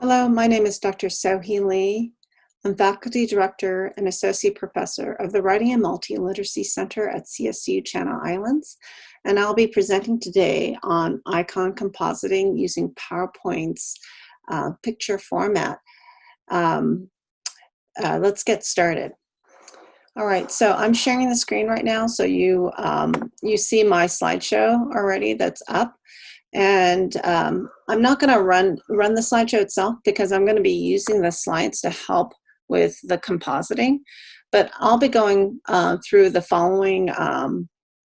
Hello, my name is Dr. Sohui Lee. I'm Faculty Director and Associate Professor of the Writing Multiliteracy Center at CSU Channel Islands, and I'll be presenting today on icon compositing using PowerPoint's picture format. Let's get started. All right, so I'm sharing the screen right now, so you see my slideshow already that's up. And I'm not going to run the slideshow itself because I'm going to be using the slides to help with the compositing. But I'll be going through the following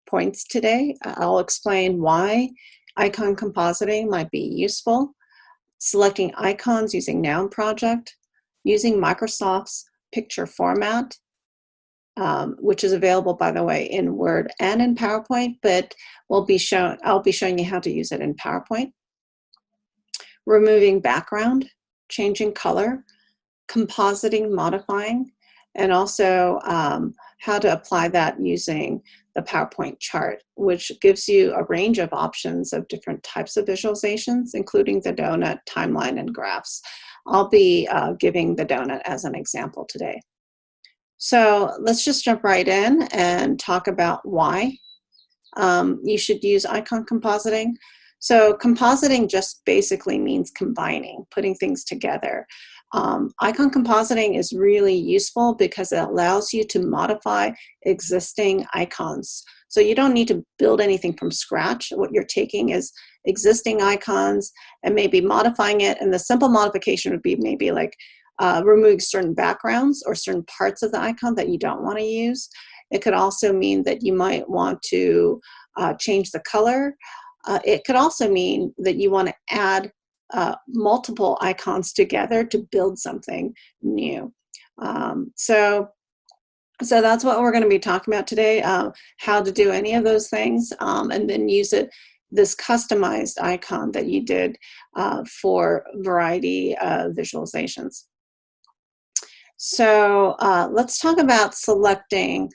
points today. I'll explain why icon compositing might be useful, selecting icons using Noun Project, using Microsoft's picture format, which is available, by the way, in Word and in PowerPoint, but I'll be showing you how to use it in PowerPoint. Removing background, changing color, compositing, modifying, and also how to apply that using the PowerPoint chart, which gives you a range of options of different types of visualizations, including the donut, timeline, and graphs. I'll be giving the donut as an example today. So let's just jump right in and talk about why you should use icon compositing. So compositing just basically means combining, putting things together. Icon compositing is really useful because it allows you to modify existing icons. So you don't need to build anything from scratch. What you're taking is existing icons and maybe modifying it, and the simple modification would be maybe like removing certain backgrounds or certain parts of the icon that you don't want to use. It could also mean that you might want to change the color. It could also mean that you want to add multiple icons together to build something new. So that's what we're going to be talking about today, how to do any of those things, and then use this customized icon that you did for variety of visualizations. So let's talk about selecting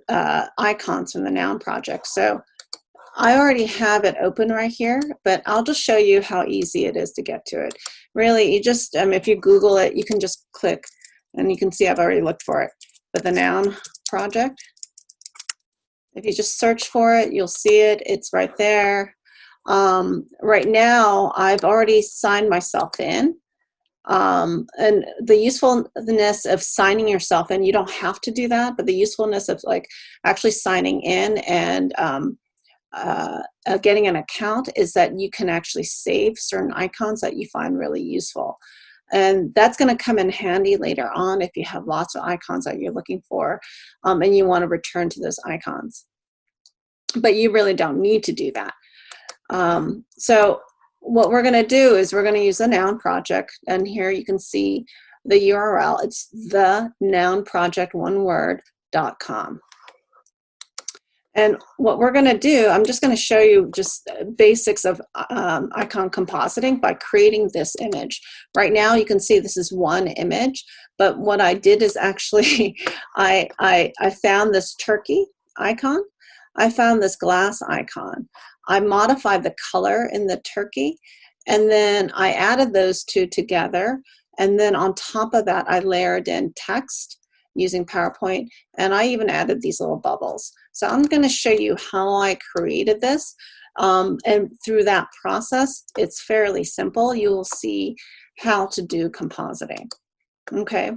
icons from the Noun Project. So I already have it open right here, but I'll just show you how easy it is to get to it. Really, you just, if you Google it, you can just click, and you can see I've already looked for it. But the Noun Project, if you just search for it, you'll see it. It's right there. Right now, I've already signed myself in. And the usefulness of signing yourself in, you don't have to do that, but the usefulness of like actually signing in and getting an account is that you can actually save certain icons that you find really useful. And that's going to come in handy later on if you have lots of icons that you're looking for and you want to return to those icons. But you really don't need to do that. So what we're going to do is we're going to use the Noun Project, and here you can see the URL. It's the nounproject.com. And what we're going to do, I'm just going to show you just basics of icon compositing by creating this image. Right now you can see this is one image, but what I did is actually I found this turkey icon. I found this glass icon. I modified the color in the turkey, and then I added those two together, and then on top of that I layered in text using PowerPoint, and I even added these little bubbles. So I'm going to show you how I created this, and through that process, it's fairly simple. You will see how to do compositing. Okay.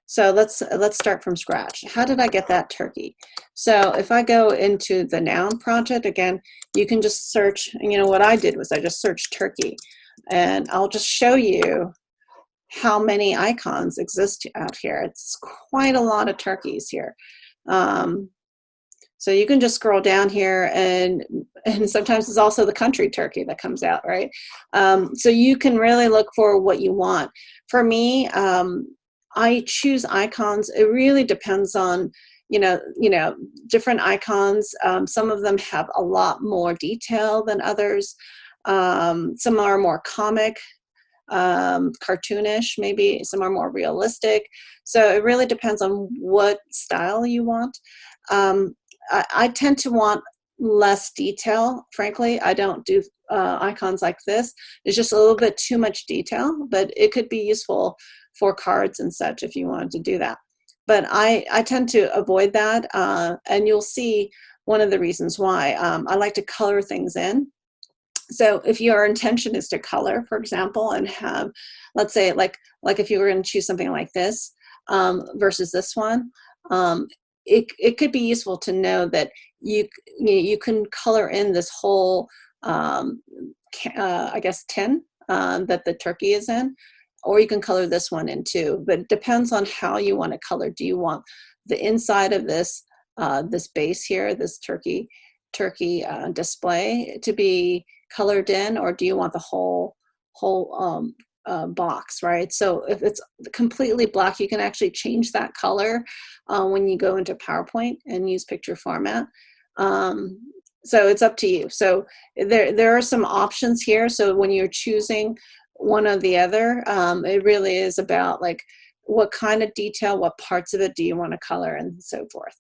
So let's start from scratch. How did I get that turkey? So if I go into the Noun Project, again, you can just search, and you know what I did was I just searched turkey, and I'll just show you how many icons exist out here. It's quite a lot of turkeys here. So you can just scroll down here, and sometimes it's also the country turkey that comes out, right? So you can really look for what you want. For me, I choose icons. It really depends on, different icons. Some of them have a lot more detail than others. Some are more comic, cartoonish, maybe some are more realistic. So it really depends on what style you want. I tend to want less detail. Frankly, I don't do icons like this. It's just a little bit too much detail, but it could be useful for cards and such if you wanted to do that. But I tend to avoid that, and you'll see one of the reasons why. I like to color things in. So if your intention is to color, for example, and have, let's say, like if you were going to choose something like this versus this one, it could be useful to know that you can color in this whole, I guess, tin that the turkey is in, or you can color this one in too. But it depends on how you want to color. Do you want the inside of this this base here, this turkey display, to be colored in, or do you want the whole box, right? So if it's completely black, you can actually change that color when you go into PowerPoint and use picture format. So it's up to you. So there are some options here. So when you're choosing one or the other, it really is about like what kind of detail, what parts of it do you want to color, and so forth.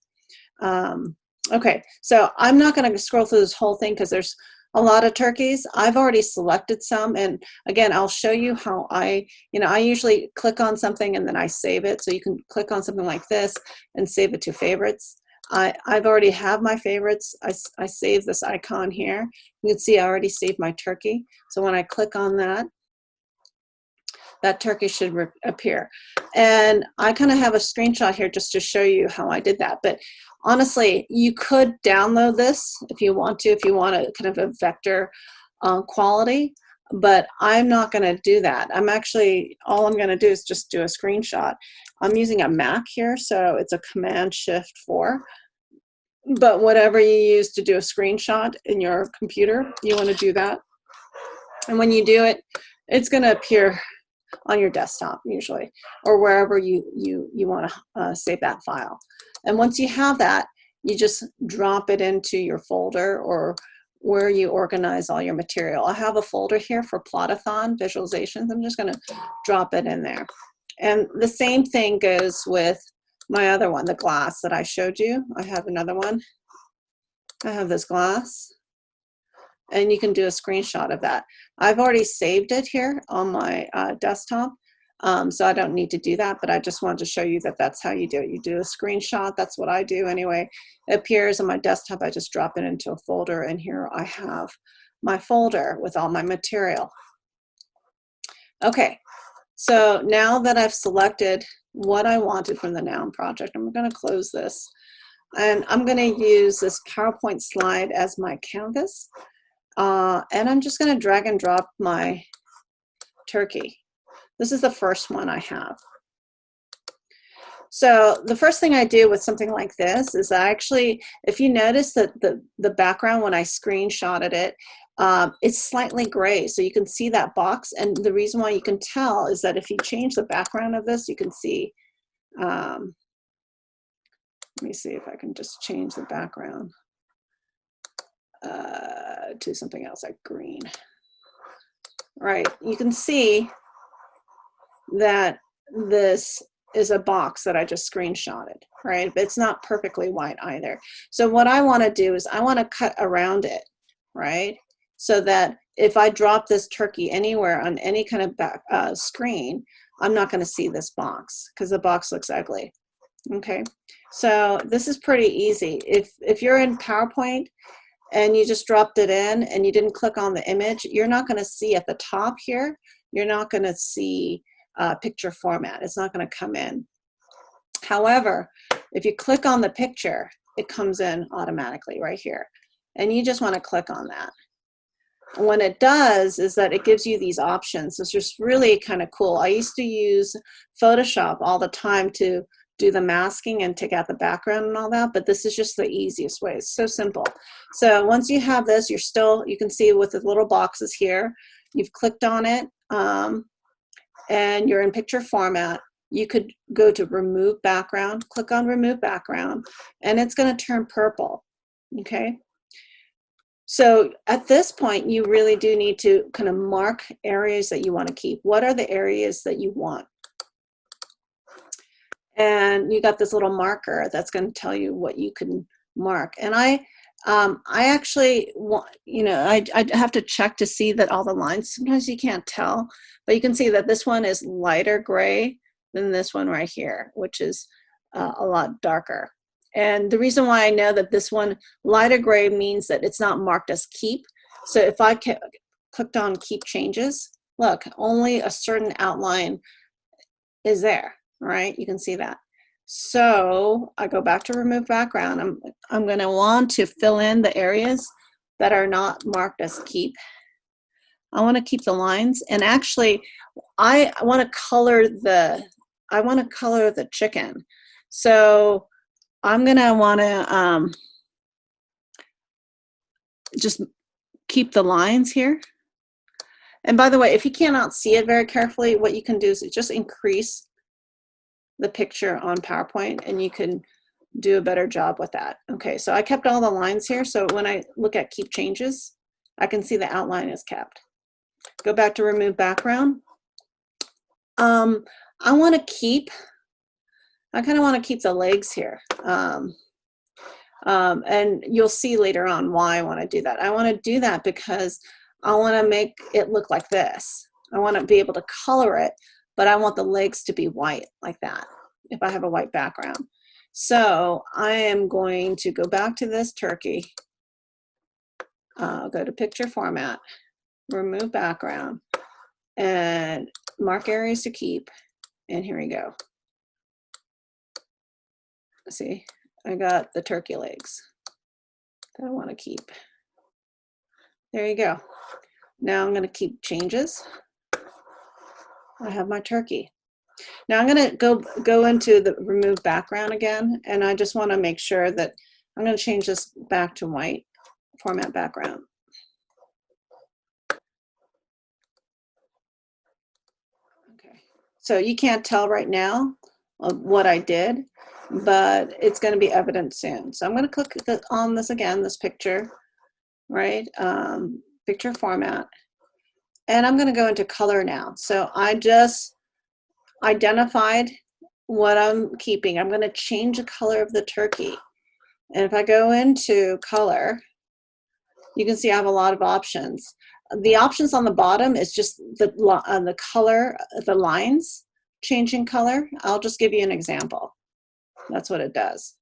Okay, so I'm not going to scroll through this whole thing because there's a lot of turkeys. I've already selected some, and again, I'll show you how I usually click on something and then I save it. So you can click on something like this and save it to favorites. I've already have my favorites. I save this icon here. You can see I already saved my turkey. So when I click on that, that turkey should appear. And I kind of have a screenshot here just to show you how I did that. But honestly, you could download this if you want to, a kind of a vector quality, but I'm not going to do that. All I'm going to do is just do a screenshot. I'm using a Mac here, so it's a Command-Shift-4. But whatever you use to do a screenshot in your computer, you want to do that. And when you do it, it's going to appear on your desktop usually, or wherever you want to save that file. And once you have that, you just drop it into your folder or where you organize all your material. I have a folder here for Plot-A-Thon visualizations. I'm just going to drop it in there. And the same thing goes with my other one, the glass that I showed you. I have another one. I have this glass. And you can do a screenshot of that. I've already saved it here on my desktop, so I don't need to do that, but I just wanted to show you that that's how you do it. You do a screenshot. That's what I do anyway. It appears on my desktop. I just drop it into a folder, and here I have my folder with all my material. Okay, so now that I've selected what I wanted from the noun project, I'm going to close this, and I'm going to use this PowerPoint slide as my canvas. And I'm just going to drag and drop my turkey. This is the first one I have. So the first thing I do with something like this is if you notice that the background when I screenshotted it, it's slightly gray. So you can see that box. And the reason why you can tell is that if you change the background of this, you can see, let me see if I can just change the background to something else like green. Right, you can see that this is a box that I just screenshotted, right? But it's not perfectly white either. So what I want to do is I want to cut around it, right? So that if I drop this turkey anywhere on any kind of screen, I'm not going to see this box because the box looks ugly. Okay, so this is pretty easy. If you're in PowerPoint and you just dropped it in and you didn't click on the image, you're not going to see at the top here, you're not going to see picture format. It's not going to come in. However, if you click on the picture, it comes in automatically right here. And you just want to click on that. And what it does is that it gives you these options. It's just really kind of cool. I used to use Photoshop all the time to do the masking and take out the background and all that, but this is just the easiest way. It's so simple. So once you have this, you can see with the little boxes here, you've clicked on it, and you're in picture format. You could go to remove background, click on remove background, and it's going to turn purple, okay? So at this point, you really do need to kind of mark areas that you want to keep. What are the areas that you want? And you got this little marker that's going to tell you what you can mark. And I actually want, you know, I have to check to see that all the lines, sometimes you can't tell, but you can see that this one is lighter gray than this one right here, which is a lot darker. And the reason why I know that this one lighter gray means that it's not marked as keep. So if I clicked on keep changes, look, only a certain outline is there, right? You can see that. So I go back to remove background. I'm going to want to fill in the areas that are not marked as keep. I want to keep the lines, and actually I want to color the chicken. So I'm going to want to just keep the lines here. And by the way, if you cannot see it very carefully, what you can do is just increase the picture on PowerPoint and you can do a better job with that. Okay, so I kept all the lines here, so when I look at keep changes, I can see the outline is kept. Go back to remove background. I kind of want to keep the legs here. And you'll see later on why I want to do that. I want to do that because I want to make it look like this. I want to be able to color it, but I want the legs to be white like that if I have a white background. So I am going to go back to this turkey, go to picture format, remove background, and mark areas to keep, and here we go. See, I got the turkey legs that I want to keep. There you go. Now I'm going to keep changes. I have my turkey. Now I'm going to go into the remove background again, and I just want to make sure that I'm going to change this back to white, format background. Okay, so you can't tell right now what I did, but it's going to be evident soon. So I'm going to click on this again, this picture, right? Picture format. And I'm going to go into color now. So I just identified what I'm keeping. I'm going to change the color of the turkey. And if I go into color, you can see I have a lot of options. The options on the bottom is just the color, the lines changing color. I'll just give you an example. That's what it does.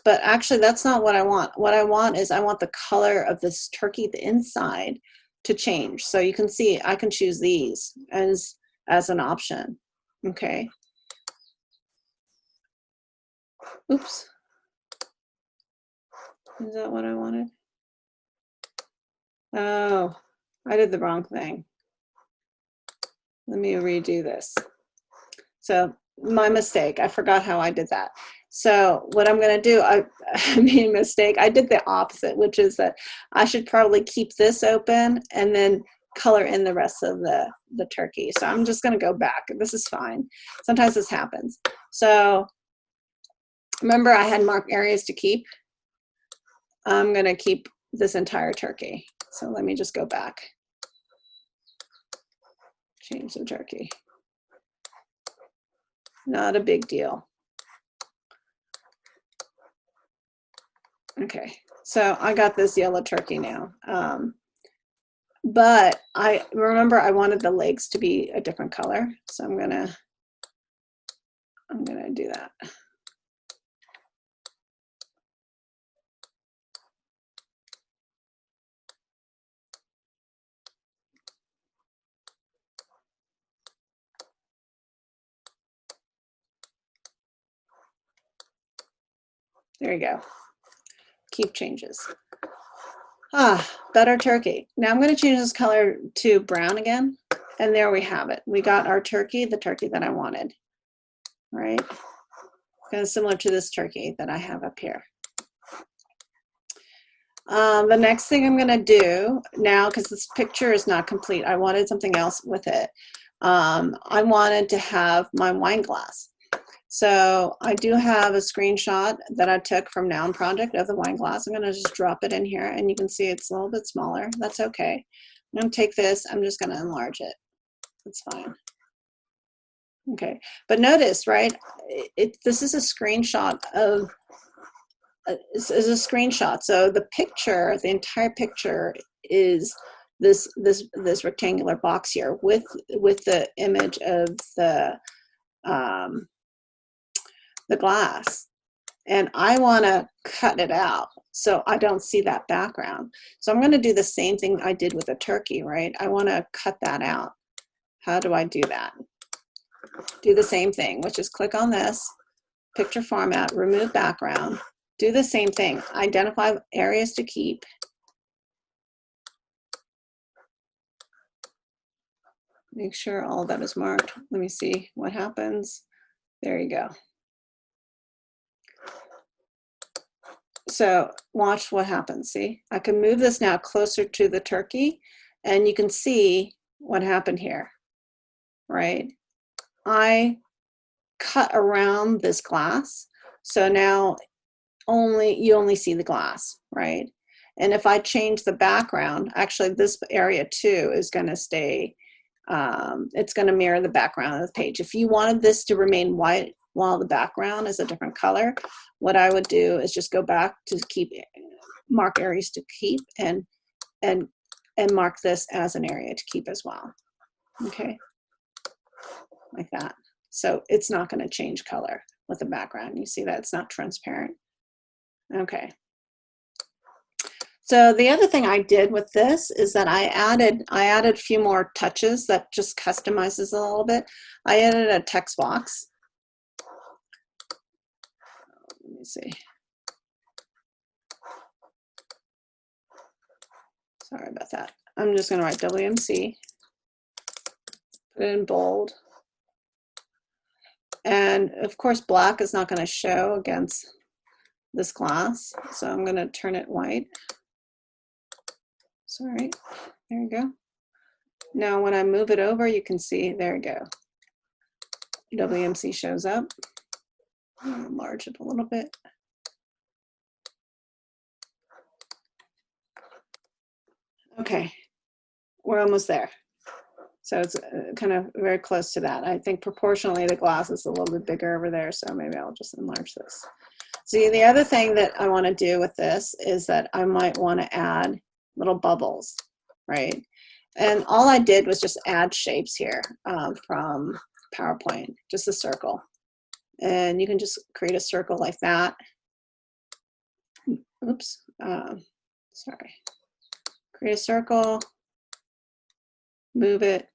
But actually, that's not what I want. What I want is I want the color of this turkey, the inside, to change. So you can see I can choose these as an option. Okay. Oops. Is that what I wanted? Oh, I did the wrong thing. Let me redo this. So my mistake, I forgot how I did that. So what I'm going to do, I made a mistake. I did the opposite, which is that I should probably keep this open and then color in the rest of the turkey. So I'm just going to go back. This is fine. Sometimes this happens. So remember I had marked areas to keep. I'm going to keep this entire turkey. So let me just go back. Change the turkey. Not a big deal. Okay, so I got this yellow turkey now. But I remember I wanted the legs to be a different color. So I'm gonna do that. There you go. Keep changes. Better turkey. Now I'm going to change this color to brown again. And there we have it. We got our turkey, the turkey that I wanted. All right. Kind of similar to this turkey that I have up here. The next thing I'm going to do now, because this picture is not complete, I wanted something else with it. I wanted to have my wine glass. So I do have a screenshot that I took from Noun Project of the wine glass. I'm going to just drop it in here, and you can see it's a little bit smaller. That's okay. I'm going to take this. I'm just going to enlarge it. That's fine. Okay, but notice, right, this is a screenshot of is a screenshot. So the picture, the entire picture is this rectangular box here with the image of the glass. And I want to cut it out so I don't see that background. So I'm going to do the same thing I did with the turkey, right? I want to cut that out. How do I do that? Do the same thing, which is click on this, picture format, remove background. Do the same thing. Identify areas to keep. Make sure all of that is marked. Let me see what happens. There you go. So watch what happens. See, I can move this now closer to the turkey, and you can see what happened here, right? I cut around this glass, so now you only see the glass, right? And if I change the background, actually this area too is going to stay, it's going to mirror the background of the page. If you wanted this to remain white while the background is a different color, what I would do is just go back to mark areas to keep and mark this as an area to keep as well. Okay, like that. So it's not going to change color with the background. You see that it's not transparent. Okay. So the other thing I did with this is that I added a few more touches that just customizes a little bit. I added a text box. Let me see. Sorry about that. I'm just going to write WMC, put it in bold. And of course, black is not going to show against this glass, so I'm going to turn it white. Sorry, there you go. Now when I move it over, you can see, there you go. WMC shows up. I'll enlarge it a little bit. Okay, we're almost there. So it's kind of very close to that. I think proportionally the glass is a little bit bigger over there, so maybe I'll just enlarge this. See, the other thing that I want to do with this is that I might want to add little bubbles, right? And all I did was just add shapes here from PowerPoint, just a circle. And you can just create a circle like that. Oops, sorry. Create a circle, move it.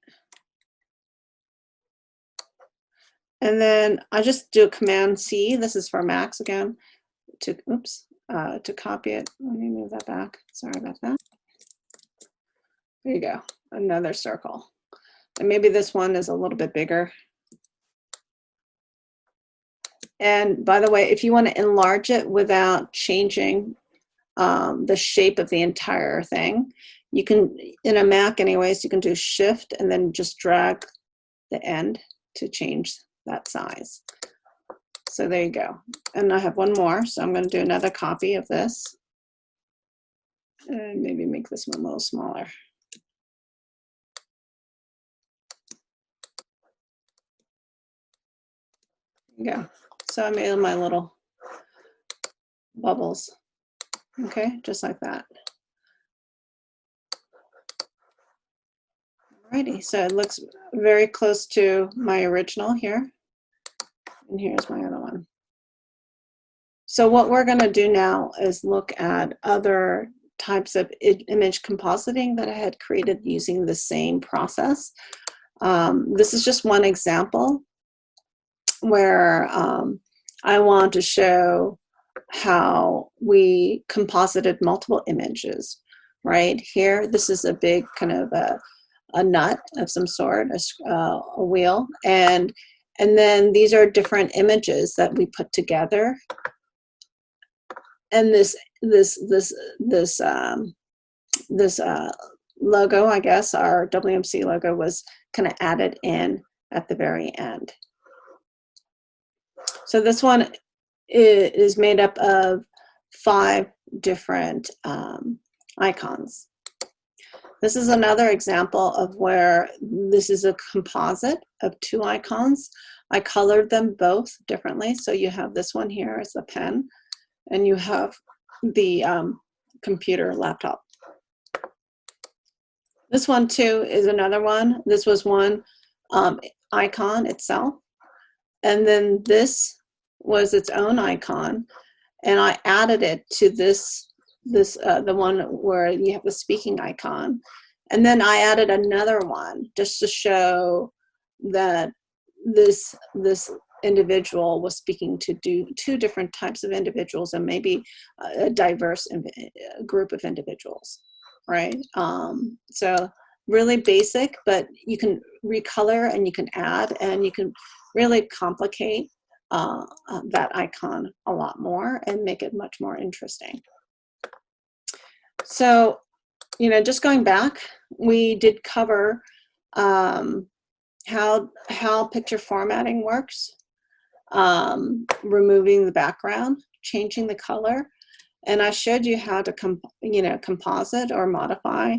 And then I just do a Command C. This is for Macs again. To copy it. Let me move that back. Sorry about that. There you go. Another circle. And maybe this one is a little bit bigger. And by the way, if you want to enlarge it without changing the shape of the entire thing, you can, in a Mac anyways, you can do Shift and then just drag the end to change that size. So there you go. And I have one more, so I'm going to do another copy of this. And maybe make this one a little smaller. There you go. So I made my little bubbles. Okay, just like that. Alrighty, so it looks very close to my original here. And here's my other one. So what we're going to do now is look at other types of image compositing that I had created using the same process. This is just one example where I want to show how we composited multiple images. Right here, this is a big kind of a nut of some sort, a wheel, and then these are different images that we put together. And this logo, I guess, our WMC logo was kind of added in at the very end. So this one is made up of 5 different icons. This is another example of where this is a composite of 2 icons. I colored them both differently. So you have this one here as the pen, and you have the computer laptop. This one too is another one. This was one icon itself. And then this was its own icon. And I added it to the one where you have the speaking icon. And then I added another one just to show that this individual was speaking to two different types of individuals and maybe a diverse group of individuals, right? So really basic, but you can recolor and you can add and you can really complicate that icon a lot more and make it much more interesting. So, you know, just going back, we did cover how picture formatting works, removing the background, changing the color, and I showed you how to composite or modify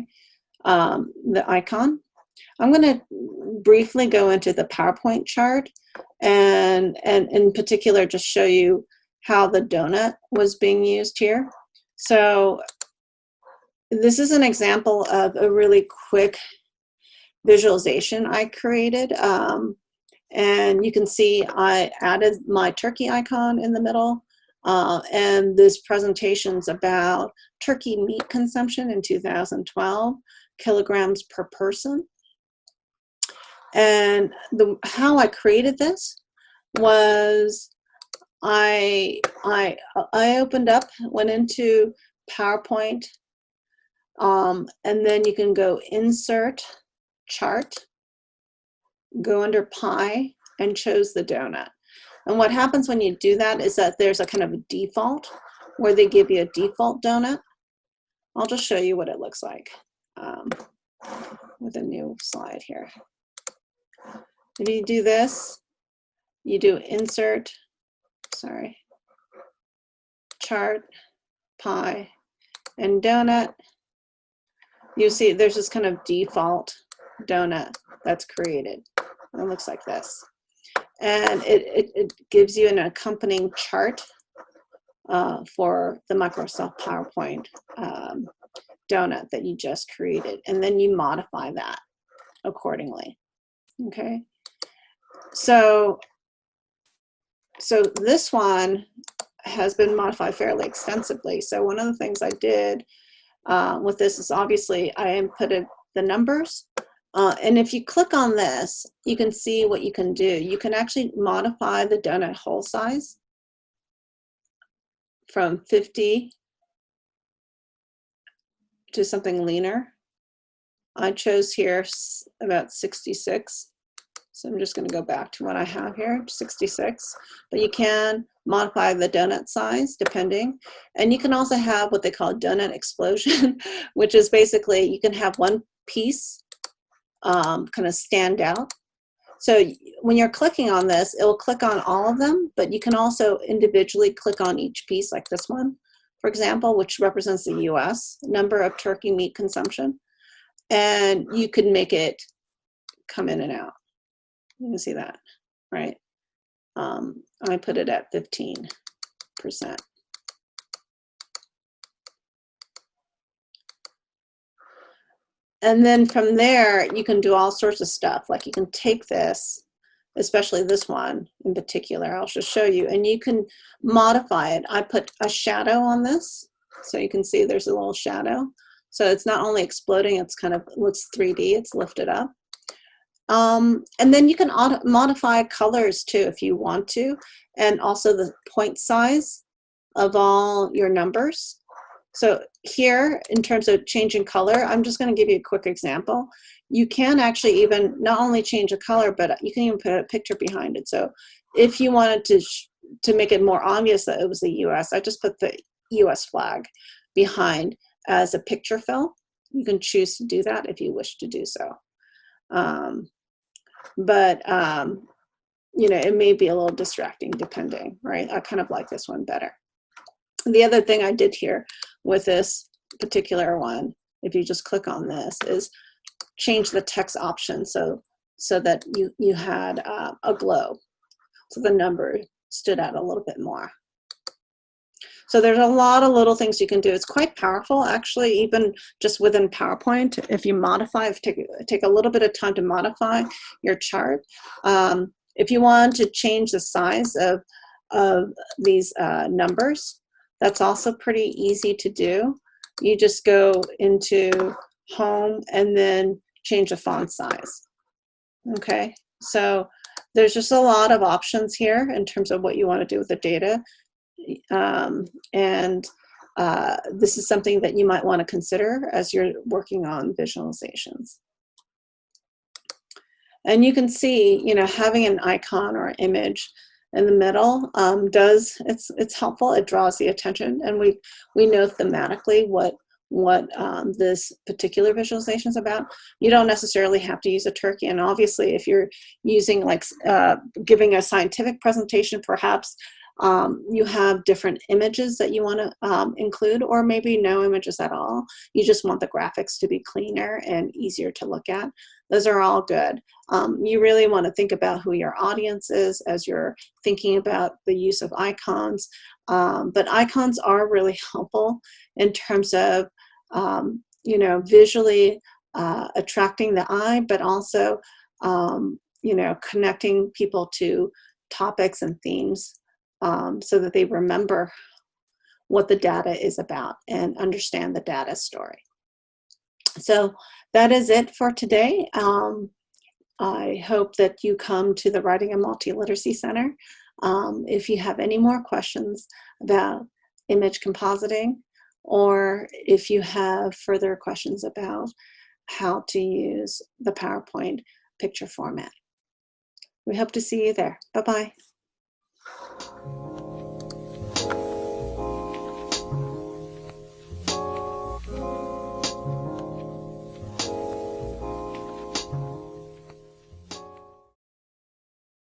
the icon. I'm going to briefly go into the PowerPoint chart and in particular just show you how the donut was being used here. So this is an example of a really quick visualization I created. And you can see I added my turkey icon in the middle. And this presentation's about turkey meat consumption in 2012, kilograms per person. And how I created this was I opened up, went into PowerPoint, and then you can go Insert, Chart, go under Pie, and chose the donut. And what happens when you do that is that there's a kind of a default where they give you a default donut. I'll just show you what it looks like with a new slide here. If you do this, you do Insert, Chart, Pie, and Donut. You see there's this kind of default donut that's created. It looks like this. And it gives you an accompanying chart for the Microsoft PowerPoint donut that you just created. And then you modify that accordingly. Okay. So this one has been modified fairly extensively. So one of the things I did with this is obviously I inputted the numbers. And if you click on this, you can see what you can do. You can actually modify the donut hole size from 50 to something leaner. I chose here about 66. So I'm just going to go back to what I have here, 66. But you can modify the donut size depending. And you can also have what they call a donut explosion, which is basically you can have one piece kind of stand out. So when you're clicking on this, it will click on all of them, but you can also individually click on each piece like this one, for example, which represents the US number of turkey meat consumption. And you can make it come in and out. You can see that, right? I put it at 15%. And then from there, you can do all sorts of stuff. Like you can take this, especially this one in particular, I'll just show you, and you can modify it. I put a shadow on this, so you can see there's a little shadow. So it's not only exploding, it's kind of looks 3D, it's lifted up. And then you can modify colors too if you want to, and also the point size of all your numbers. So here, in terms of changing color, I'm just going to give you a quick example. You can actually even not only change the color, but you can even put a picture behind it. So if you wanted to make it more obvious that it was the US, I just put the US flag behind as a picture fill. You can choose to do that if you wish to do so. You know, it may be a little distracting depending, right? I kind of like this one better. The other thing I did here with this particular one, if you just click on this, is change the text option so that you had a glow. So the number stood out a little bit more. So there's a lot of little things you can do. It's quite powerful, actually, even just within PowerPoint. If you modify, take a little bit of time to modify your chart. If you want to change the size of these numbers, that's also pretty easy to do. You just go into Home and then change the font size. Okay, so there's just a lot of options here in terms of what you want to do with the data. This is something that you might want to consider as you're working on visualizations. And you can see, you know, having an icon or image in the middle it's helpful. It draws the attention, and we know thematically what this particular visualization is about. You don't necessarily have to use a turkey, and obviously if you're using like giving a scientific presentation, perhaps you have different images that you want to include, or maybe no images at all. You just want the graphics to be cleaner and easier to look at. Those are all good. You really want to think about who your audience is as you're thinking about the use of icons. But icons are really helpful in terms of you know, visually attracting the eye, but also you know, connecting people to topics and themes so that they remember what the data is about and understand the data story. So that is it for today. I hope that you come to the Writing and Multiliteracy Center. If you have any more questions about image compositing, or if you have further questions about how to use the PowerPoint picture format. We hope to see you there. Bye-bye.